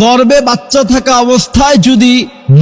গর্ভে বাচ্চা থাকা অবস্থায় যদি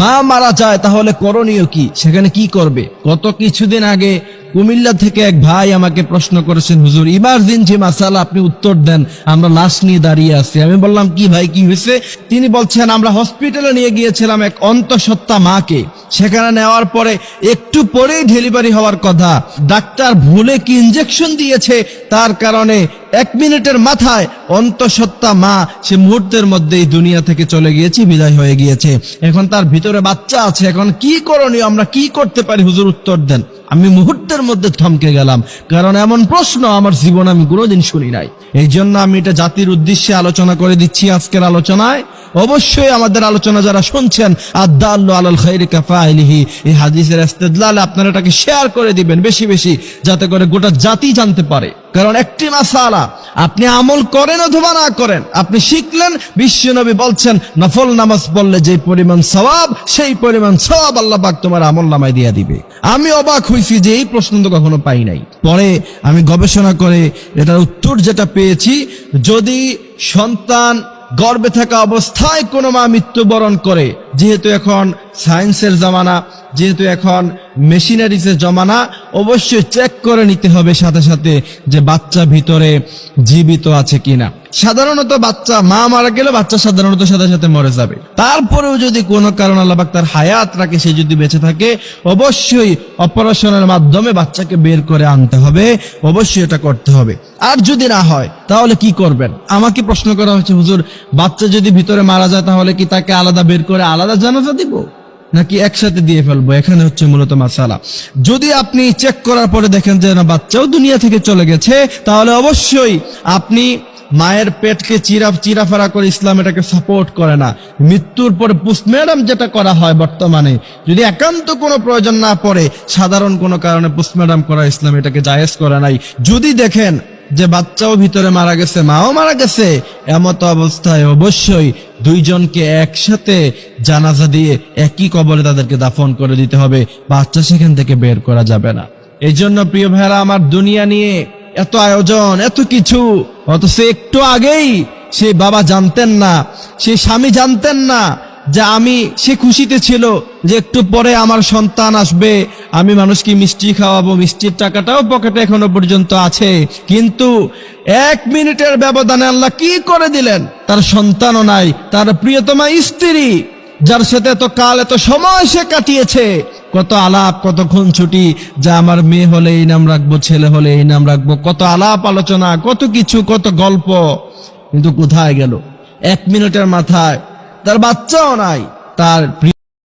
মা মারা যায় তাহলে করণীয় কি, সেখানে কি করবে? গত কিছুদিন আগে কুমিল্লা থেকে এক ভাই আমাকে প্রশ্ন করেছেন, হুজুর ইমার্জেন্সি মাসালা আপনি উত্তর দেন, আমরা লাশ নিয়ে দাঁড়িয়ে আছি। আমি বললাম কি ভাই কি হয়েছে? তিনি বলছেন আমরা হসপিটালে নিয়ে গিয়েছিলাম এক অন্তঃসত্ত্বা মাকে, সেখানে নেওয়ার পরে একটু পরেই ডেলিভারি হওয়ার কথা, ডাক্তার ভুলে কি ইনজেকশন দিয়েছে, তার কারণে 1 মিনিটের মাথায় অন্তঃসত্ত্বা মা সে মুহূর্তের মধ্যেই দুনিয়া থেকে চলে গিয়েছে, বিদায় হয়ে গিয়েছে। এখন তার ভিতরে বাচ্চা আছে, এখন কি করণীয়, আমরা কি করতে পারি হুজুর উত্তর দেন। আমি মুহূর্তের মধ্যে থমকে গেলাম, কারণ এমন প্রশ্ন আমার জীবনে আমি কোনোদিন শুনি নাই। এই জন্য আমি এটা জাতির উদ্দেশ্যে আলোচনা করে দিচ্ছি আজকের আলোচনায়। অবশ্যই আমাদের আলোচনা যারা শুনছেন, আদ-দাল্লু আলাল খায়রি কাফাইলিহি, এই হাদিসের ইস্তেদলালে আপনারা এটাকে শেয়ার করে দিবেন বেশি বেশি, যাতে করে গোটা জাতি জানতে পারে। কারণ একটি মাসালা আপনি আমল করেন অথবা না করেন, আপনি শিখলেন, বিশ্বনবী বলছেন নফল নামাজ পড়লে যে পরিমাণ সওয়াব, সেই পরিমাণ সওয়াব আল্লাহ পাক তোমার আমল নামায় দিয়ে দিবে। আমি অবাক হইছি যে এই প্রশ্ন তো কখনো পাই নাই। পরে আমি গবেষণা করে এটার উত্তর যেটা পেয়েছি, যদি সন্তান গর্ভে থাকা অবস্থায় কোনো মা মৃত্যুবরণ করে, যেহেতু এখন সায়েন্সের জামানা, যেহেতু এখন মেশিনারিজের জমানা, অবশ্যই চেক করে নিতে হবে সাথে সাথে যে বাচ্চা ভিতরে জীবিত আছে কিনা। সাধারণত বাচ্চা মা মারা গেলে বাচ্চা সাধারণত সাথে সাথে মরে যাবে, তারপরেও যদি কোনো কারণ আল্লাহ পাক তার হায়াত রাখে, সে যদি বেঁচে থাকে, অবশ্যই অপারেশনের মাধ্যমে বাচ্চাকে বের করে আনতে হবে, অবশ্যই এটা করতে হবে। আর যদি না হয় তাহলে কি করবেন? আমাকে প্রশ্ন করা হচ্ছে, হুজুর বাচ্চা যদি ভিতরে মারা যায় তাহলে কি তাকে আলাদা বের করে আলাদা জানাজা দিব নাকি একসাথে দিয়ে ফেলবো? এখানে হচ্ছে মূলত মাসালা। যদি আপনি চেক করার পরে দেখেন যে না বাচ্চাও দুনিয়া থেকে চলে গেছে, তাহলে অবশ্যই আপনি মায়ের পেটকে চিরাফারা করে ইসলাম এটাকে সাপোর্ট করে না। মৃত্যুর পরে পোস্টমর্টম যেটা করা হয় বর্তমানে, যদি একান্ত কোনো প্রয়োজন না পড়ে, সাধারণ কোনো কারণে পোস্টমর্টম করা ইসলাম এটাকে জায়েজ করে নাই। যদি দেখেন যে বাচ্চাও ভিতরে মারা গেছে, মাও মারা গেছে, এমত অবস্থায় অবশ্যই দুইজনকে একসাথে জানাজা দিয়ে একই কবরে তাদেরকে দাফন করে দিতে হবে, বাচ্চা সেখান থেকে বের করা যাবে না। এই জন্য প্রিয় ভাইরা আমার, দুনিয়া নিয়ে এত আয়োজন, এত কিছু, অথচ একটু আগেই সেই বাবা জানতেন না, সেই স্বামী জানতেন না যে সে খুশিতে ছিল যে একটু পরে আমার সন্তান আসবে, আমি মানুষকে মিষ্টি খাওয়াবো, মিষ্টির টাকাটাও পকেটে এখনো পর্যন্ত আছে। কিন্তু 1 মিনিটের ব্যবধানে আল্লাহ কি করে দিলেন, তার সন্তানও নাই, তার প্রিয়তমা স্ত্রী, যার সাথে এত কাল এত সময় সে কাটিয়েছে, কত আলাপ, কত খুনছুটি, যা আমার মেয়ে হলে এই নাম রাখবো, ছেলে হলে এই নাম রাখবো, কত আলাপ আলোচনা, কত কিছু, কত গল্প, কিন্তু কোথায় গেল? 1 মিনিটের মাথায় তার বাচ্চাও নাই, তার